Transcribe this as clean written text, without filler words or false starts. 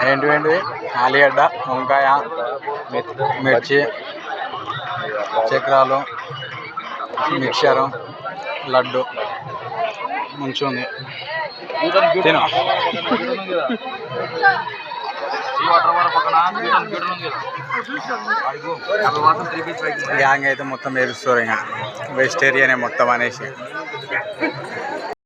ఏంటివేంటివి ఆలుగడ్డ, వంకాయ, మిర్చి, చక్రాలు, మిక్చరు, లడ్డు మంచిగా ఉంది. తిను. గ్యాంగ్ అయితే మొత్తం ఏడుస్తారు, ఇంకా వెజిటేరియనే మొత్తం అనేసి.